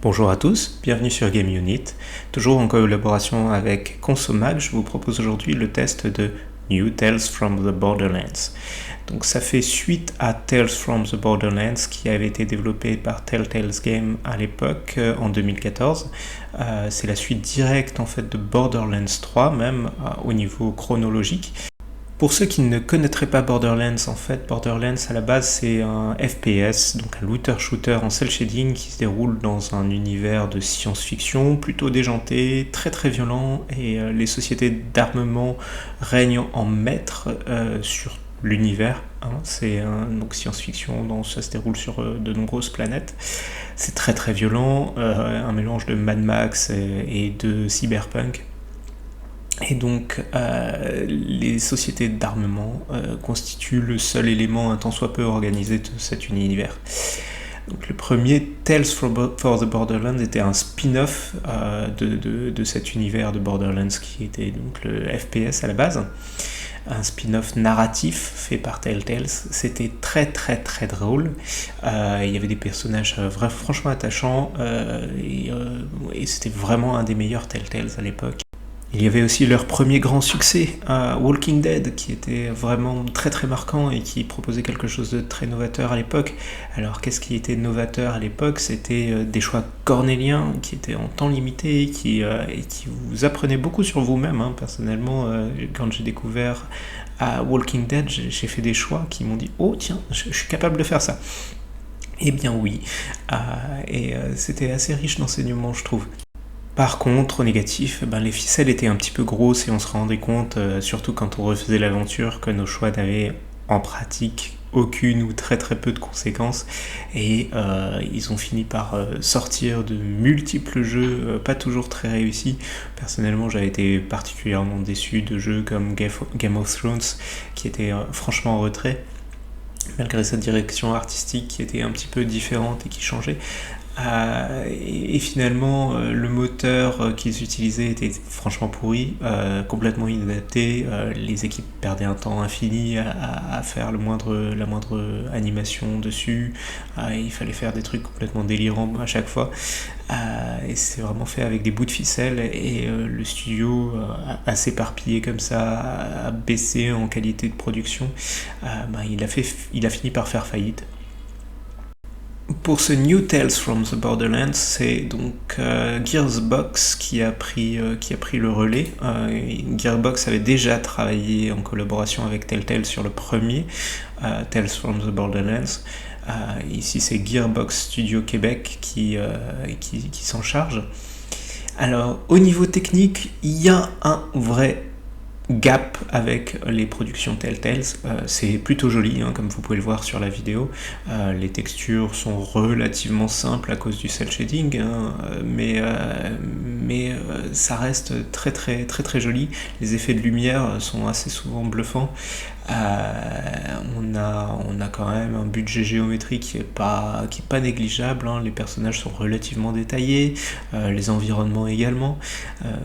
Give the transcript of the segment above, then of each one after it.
Bonjour à tous, bienvenue sur Game Unit. Toujours en collaboration avec Consomag, je vous propose aujourd'hui le test de New Tales from the Borderlands. Donc ça fait suite à Tales from the Borderlands qui avait été développé par Telltale Games à l'époque, en 2014. C'est la suite directe en fait de Borderlands 3 même au niveau chronologique. Pour ceux qui ne connaîtraient pas Borderlands, en fait, Borderlands à la base c'est un FPS, donc un looter-shooter en cel shading qui se déroule dans un univers de science-fiction plutôt déjanté, très très violent, et les sociétés d'armement règnent en maître sur l'univers. C'est donc science-fiction, donc ça se déroule sur de nombreuses planètes. C'est très très violent, un mélange de Mad Max et de cyberpunk. Et donc, les sociétés d'armement constituent le seul élément un tant soit peu organisé de cet univers. Donc, le premier, Tales for the Borderlands, était un spin-off de cet univers de Borderlands qui était donc le FPS à la base. Un spin-off narratif fait par Telltale. C'était très très très drôle. Il y avait des personnages franchement attachants et c'était vraiment un des meilleurs Telltales à l'époque. Il y avait aussi leur premier grand succès, Walking Dead, qui était vraiment très très marquant et qui proposait quelque chose de très novateur à l'époque. Alors qu'est-ce qui était novateur à l'époque? C'était des choix cornéliens qui étaient en temps limité et qui vous apprenaient beaucoup sur vous-même. Personnellement, quand j'ai découvert Walking Dead, j'ai fait des choix qui m'ont dit « Oh tiens, je suis capable de faire ça ». Eh bien oui, c'était assez riche d'enseignements, je trouve. Par contre, au négatif, les ficelles étaient un petit peu grosses et on se rendait compte, surtout quand on refaisait l'aventure, que nos choix n'avaient en pratique aucune ou très très peu de conséquences. Et ils ont fini par sortir de multiples jeux, pas toujours très réussis. Personnellement, j'avais été particulièrement déçu de jeux comme Game of Thrones, qui était franchement en retrait, malgré sa direction artistique qui était un petit peu différente et qui changeait. Et finalement, le moteur qu'ils utilisaient était franchement pourri, complètement inadapté. Les équipes perdaient un temps infini à faire la moindre animation dessus. Il fallait faire des trucs complètement délirants à chaque fois. Et c'est vraiment fait avec des bouts de ficelle. Et le studio a s'éparpillé comme ça, a baissé en qualité de production. Il a fini par faire faillite. Pour ce New Tales from the Borderlands, c'est donc Gearbox qui a pris le relais. Gearbox avait déjà travaillé en collaboration avec Telltale sur le premier Tales from the Borderlands. Ici, c'est Gearbox Studio Québec qui s'en charge. Alors, au niveau technique, il y a un vrai gap avec les productions Telltale. C'est plutôt joli, comme vous pouvez le voir sur la vidéo. Les textures sont relativement simples à cause du cel shading, mais ça reste très très très très joli. Les effets de lumière sont assez souvent bluffants. On a quand même un budget géométrique qui est pas négligeable. Les personnages sont relativement détaillés, les environnements également,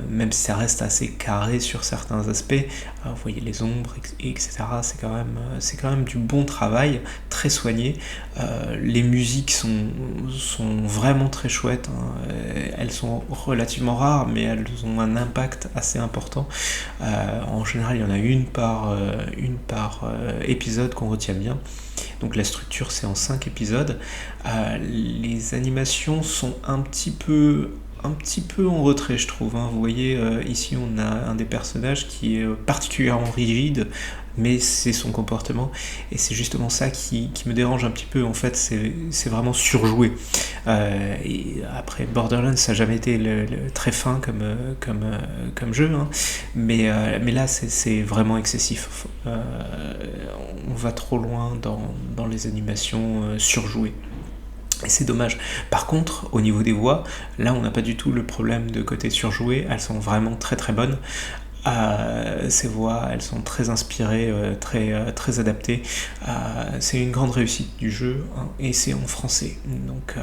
même si ça reste assez carré sur certains aspects. Vous voyez les ombres, etc. C'est quand même du bon travail, très soigné. Les musiques sont vraiment très chouettes. Elles sont relativement rares, mais elles ont un impact assez important. En général, il y en a une par épisode qu'on retient bien. Donc la structure, c'est en 5 épisodes. Les animations sont un petit peu en retrait, je trouve. Vous voyez, ici, on a un des personnages qui est particulièrement rigide, mais c'est son comportement, et c'est justement ça qui me dérange un petit peu. En fait, c'est vraiment surjoué. Et après, Borderlands, ça n'a jamais été très fin comme jeu, mais là, c'est vraiment excessif. On va trop loin dans les animations surjouées. Et c'est dommage. Par contre, au niveau des voix, là on n'a pas du tout le problème de côté surjoué, elles sont vraiment très très bonnes. Ces voix, elles sont très inspirées, très adaptées. C'est une grande réussite du jeu, et c'est en français, donc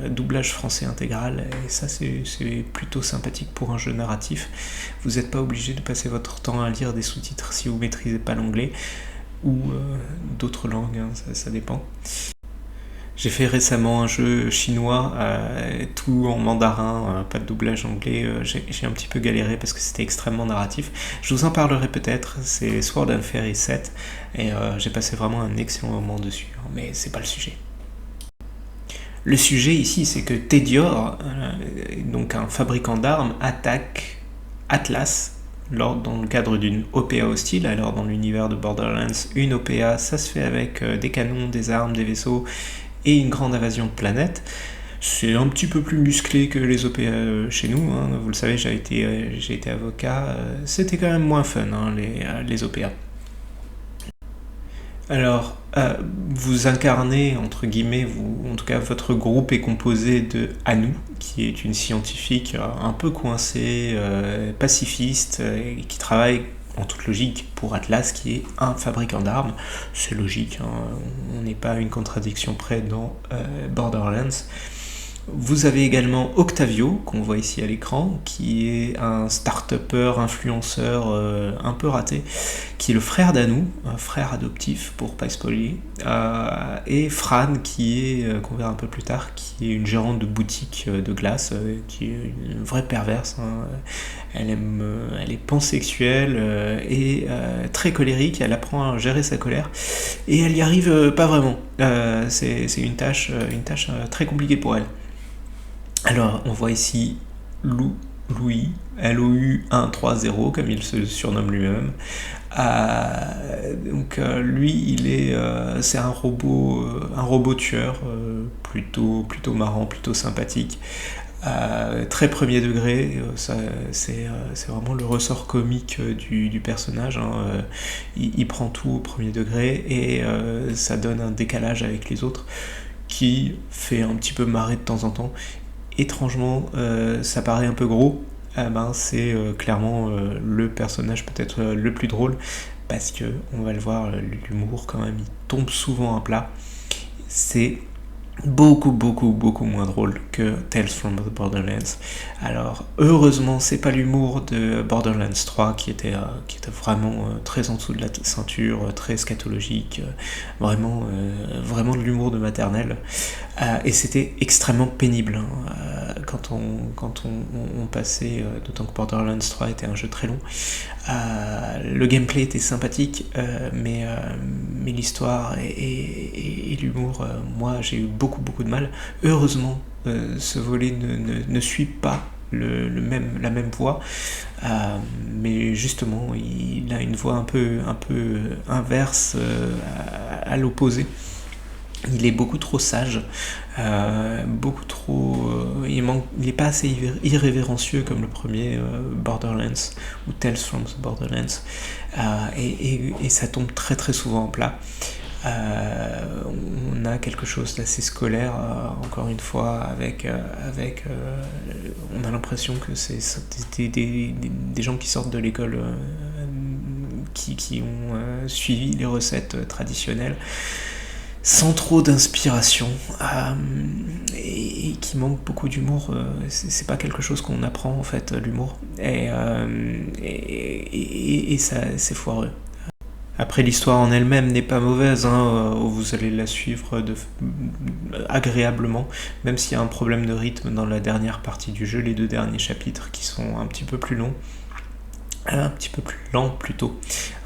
doublage français intégral, et ça c'est plutôt sympathique pour un jeu narratif. Vous n'êtes pas obligé de passer votre temps à lire des sous-titres si vous ne maîtrisez pas l'anglais, ou d'autres langues, ça dépend. J'ai fait récemment un jeu chinois, tout en mandarin, pas de doublage anglais. J'ai un petit peu galéré parce que c'était extrêmement narratif. Je vous en parlerai peut-être, c'est Sword and Fairy 7, et j'ai passé vraiment un excellent moment dessus, mais c'est pas le sujet. Le sujet ici, c'est que Tediore, donc un fabricant d'armes, attaque Atlas dans le cadre d'une OPA hostile. Alors dans l'univers de Borderlands, une OPA, ça se fait avec des canons, des armes, des vaisseaux et une grande invasion de planètes. C'est un petit peu plus musclé que les OPA chez nous, hein. Vous le savez, j'ai été avocat, c'était quand même moins fun, hein, les OPA. Alors, vous incarnez, entre guillemets, en tout cas votre groupe est composé de Anu, qui est une scientifique un peu coincée, pacifiste, et qui travaille en toute logique pour Atlas, qui est un fabricant d'armes. C'est logique, hein, on n'est pas à une contradiction près dans Borderlands. Vous avez également Octavio, qu'on voit ici à l'écran, qui est un start-upper, influenceur un peu raté, qui est le frère d'Anu, un frère adoptif pour pas spoiler, et Fran, qu'on verra un peu plus tard, qui est une gérante de boutique de glace, qui est une vraie perverse, hein. Elle est pansexuelle et très colérique, elle apprend à gérer sa colère, et elle y arrive pas vraiment. C'est une tâche très compliquée pour elle. Alors, on voit ici Louis, Lou 130, comme il se surnomme lui-même. Lui, c'est un robot tueur, plutôt marrant, plutôt sympathique. Très premier degré, c'est vraiment le ressort comique du personnage, hein. Il prend tout au premier degré et ça donne un décalage avec les autres qui fait un petit peu marrer de temps en temps. Étrangement, ça paraît un peu gros, c'est clairement le personnage peut-être le plus drôle, parce que, on va le voir, l'humour quand même, il tombe souvent à plat. C'est beaucoup moins drôle que Tales from the Borderlands. Alors heureusement c'est pas l'humour de Borderlands 3 qui était vraiment très en dessous de la ceinture, très scatologique, vraiment de l'humour de maternelle, et c'était extrêmement pénible, hein, quand on passait, d'autant que Borderlands 3 était un jeu très long. Le gameplay était sympathique, mais l'histoire et l'humour, moi j'ai eu beaucoup de mal. Heureusement, ce volet ne suit pas la même voie, mais justement il a une voie un peu inverse, à l'opposé. Il est beaucoup trop sage, il n'est pas assez irrévérencieux comme le premier Borderlands ou Tales from the Borderlands, et ça tombe très souvent en plat. On a quelque chose d'assez scolaire, encore une fois, on a l'impression que c'est des gens qui sortent de l'école, qui ont suivi les recettes traditionnelles, sans trop d'inspiration, et qui manque beaucoup d'humour. C'est pas quelque chose qu'on apprend en fait, l'humour, et ça, c'est foireux. Après, l'histoire en elle-même n'est pas mauvaise, hein, vous allez la suivre agréablement, même s'il y a un problème de rythme dans la dernière partie du jeu, les 2 derniers chapitres qui sont un petit peu plus longs. Un petit peu plus lent plutôt.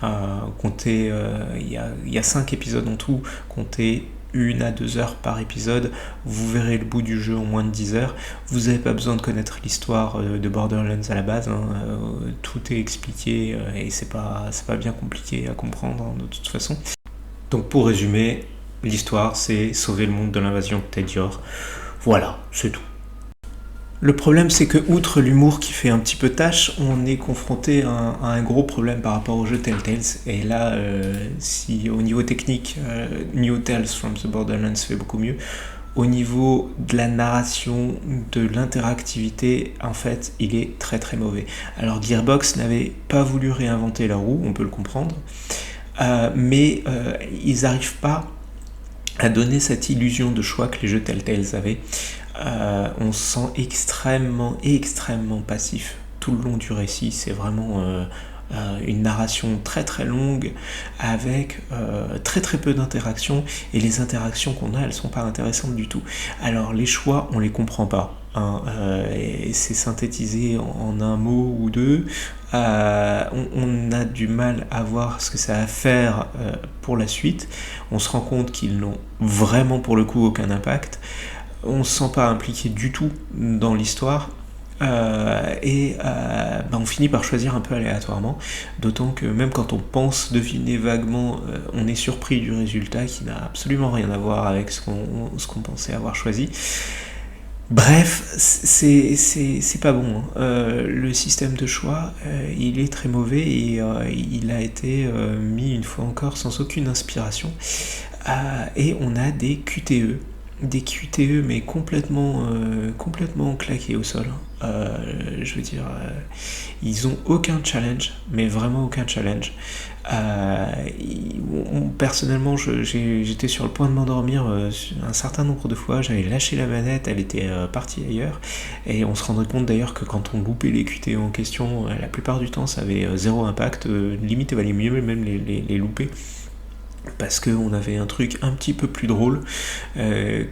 Il y a 5 épisodes en tout, comptez 1 à 2 heures par épisode, vous verrez le bout du jeu en moins de 10 heures. Vous n'avez pas besoin de connaître l'histoire de Borderlands à la base, hein. Tout est expliqué, et c'est pas bien compliqué à comprendre, hein, de toute façon. Donc pour résumer, l'histoire c'est sauver le monde de l'invasion de Tediore. Voilà, c'est tout. Le problème, c'est que, outre l'humour qui fait un petit peu tâche, on est confronté à un gros problème par rapport au jeu Telltale. Et là, si au niveau technique, New Tales from the Borderlands fait beaucoup mieux, au niveau de la narration, de l'interactivité, en fait, il est très mauvais. Alors Gearbox n'avait pas voulu réinventer la roue, on peut le comprendre, mais ils n'arrivent pas à donner cette illusion de choix que les jeux Telltale avaient. On se sent extrêmement passif tout le long du récit. C'est vraiment une narration très très longue avec très très peu d'interactions, et les interactions qu'on a, elles sont pas intéressantes du tout. Alors les choix, on les comprend pas. Et c'est synthétisé en un mot ou deux. On a du mal à voir ce que ça va faire pour la suite. On se rend compte qu'ils n'ont vraiment pour le coup aucun impact. On ne se sent pas impliqué du tout dans l'histoire. On finit par choisir un peu aléatoirement, d'autant que même quand on pense deviner vaguement, on est surpris du résultat qui n'a absolument rien à voir avec ce qu'on pensait avoir choisi. Bref, c'est pas bon. Le système de choix, il est très mauvais, et il a été mis une fois encore sans aucune inspiration. Et on a des QTE. Des QTE mais complètement claqués au sol. Je veux dire, ils ont aucun challenge, mais vraiment aucun challenge. Personnellement, j'étais sur le point de m'endormir un certain nombre de fois. J'avais lâché la manette, elle était partie ailleurs, et on se rendrait compte d'ailleurs que quand on loupait les QTE en question, la plupart du temps ça avait zéro impact, limite il valait mieux même les louper, parce qu'on avait un truc un petit peu plus drôle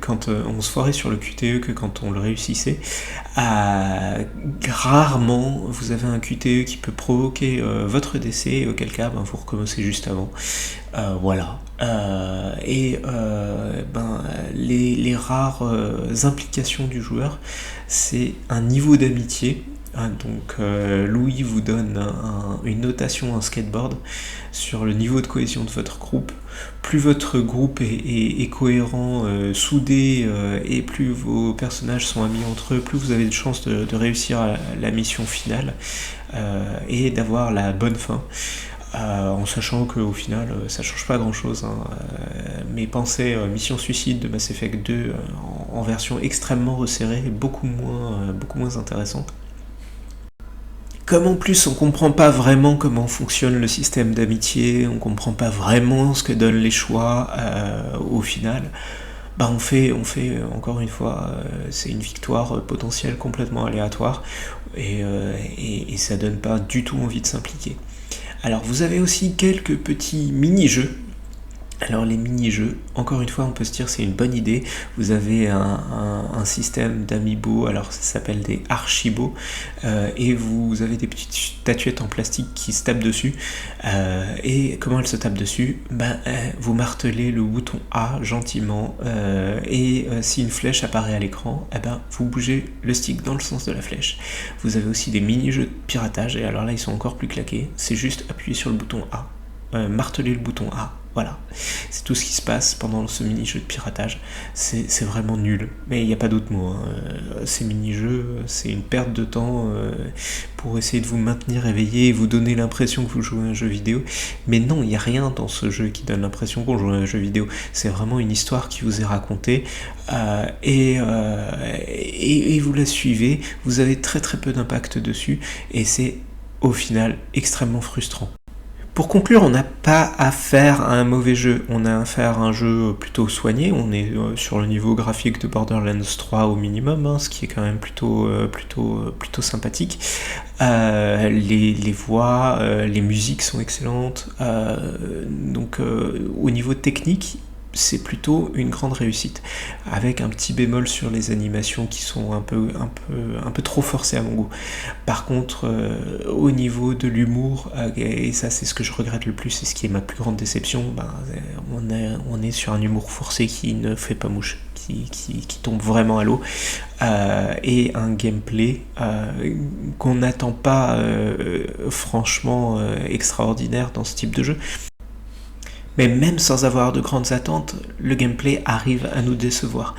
quand on se foirait sur le QTE que quand on le réussissait. Rarement vous avez un QTE qui peut provoquer votre décès, et auquel cas vous recommencez juste avant. Voilà. Les rares implications du joueur, c'est un niveau d'amitié. Donc Louis vous donne une notation en skateboard sur le niveau de cohésion de votre groupe. Plus votre groupe est cohérent, soudé, et plus vos personnages sont amis entre eux, plus vous avez de chances de réussir la mission finale et d'avoir la bonne fin. En sachant qu'au final ça change pas grand chose, mais pensez Mission Suicide de Mass Effect 2 en version extrêmement resserrée, beaucoup moins intéressante. Comme en plus on comprend pas vraiment comment fonctionne le système d'amitié, on comprend pas vraiment ce que donnent les choix au final, on fait encore une fois, c'est une victoire potentielle complètement aléatoire, et ça donne pas du tout envie de s'impliquer. Alors vous avez aussi quelques petits mini-jeux. Alors les mini-jeux, encore une fois on peut se dire c'est une bonne idée. Vous avez un système d'amiibo, alors ça s'appelle des archibos, et vous avez des petites statuettes en plastique qui se tapent dessus. Et comment elles se tapent dessus ? Vous martelez le bouton A gentiment, et si une flèche apparaît à l'écran, vous bougez le stick dans le sens de la flèche. Vous avez aussi des mini-jeux de piratage, et alors là ils sont encore plus claqués, c'est juste appuyer sur le bouton A, marteler le bouton A. Voilà, c'est tout ce qui se passe pendant ce mini-jeu de piratage. C'est vraiment nul, mais il n'y a pas d'autre mot. Ces mini-jeux, c'est une perte de temps pour essayer de vous maintenir éveillé et vous donner l'impression que vous jouez à un jeu vidéo. Mais non, il n'y a rien dans ce jeu qui donne l'impression qu'on joue à un jeu vidéo. C'est vraiment une histoire qui vous est racontée, et vous la suivez. Vous avez très très peu d'impact dessus, et c'est au final extrêmement frustrant. Pour conclure, on n'a pas affaire à un mauvais jeu, on a affaire à un jeu plutôt soigné, on est sur le niveau graphique de Borderlands 3 au minimum, ce qui est quand même plutôt sympathique. Les voix, les musiques sont excellentes, donc au niveau technique, c'est plutôt une grande réussite, avec un petit bémol sur les animations qui sont un peu trop forcées à mon goût. Par contre, au niveau de l'humour, et ça c'est ce que je regrette le plus, et ce qui est ma plus grande déception, on est sur un humour forcé qui ne fait pas mouche, qui tombe vraiment à l'eau, et un gameplay qu'on n'attend pas franchement extraordinaire dans ce type de jeu. Mais même sans avoir de grandes attentes, le gameplay arrive à nous décevoir,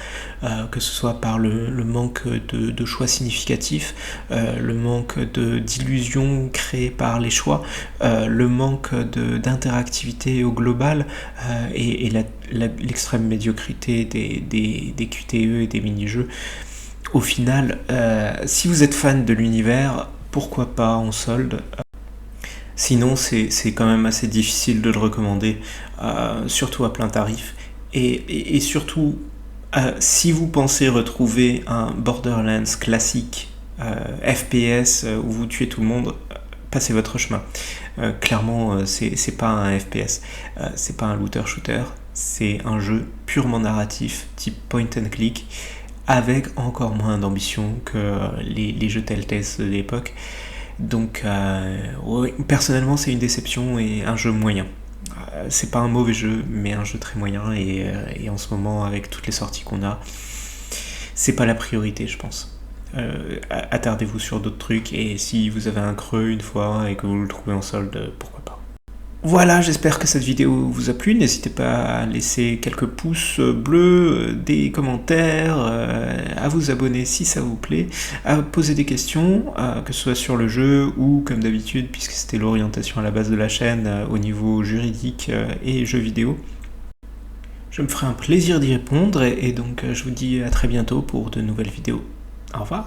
que ce soit par le manque de choix significatifs, le manque d'illusions créées par les choix, le manque d'interactivité au global, et l'extrême médiocrité des QTE et des mini-jeux. Au final, si vous êtes fan de l'univers, pourquoi pas en solde. Sinon, c'est quand même assez difficile de le recommander, surtout à plein tarif. Et surtout, si vous pensez retrouver un Borderlands classique, FPS, où vous tuez tout le monde, passez votre chemin. Clairement, c'est pas un FPS, c'est pas un looter-shooter, c'est un jeu purement narratif, type point and click, avec encore moins d'ambition que les jeux Telltale de l'époque. Donc, ouais, personnellement, c'est une déception et un jeu moyen. C'est pas un mauvais jeu, mais un jeu très moyen, et en ce moment, avec toutes les sorties qu'on a, c'est pas la priorité, je pense. Attardez-vous sur d'autres trucs, et si vous avez un creux une fois et que vous le trouvez en solde, pourquoi pas. Voilà, j'espère que cette vidéo vous a plu. N'hésitez pas à laisser quelques pouces bleus, des commentaires, à vous abonner si ça vous plaît, à poser des questions, que ce soit sur le jeu ou, comme d'habitude, puisque c'était l'orientation à la base de la chaîne, au niveau juridique et jeux vidéo. Je me ferai un plaisir d'y répondre, et donc je vous dis à très bientôt pour de nouvelles vidéos. Au revoir.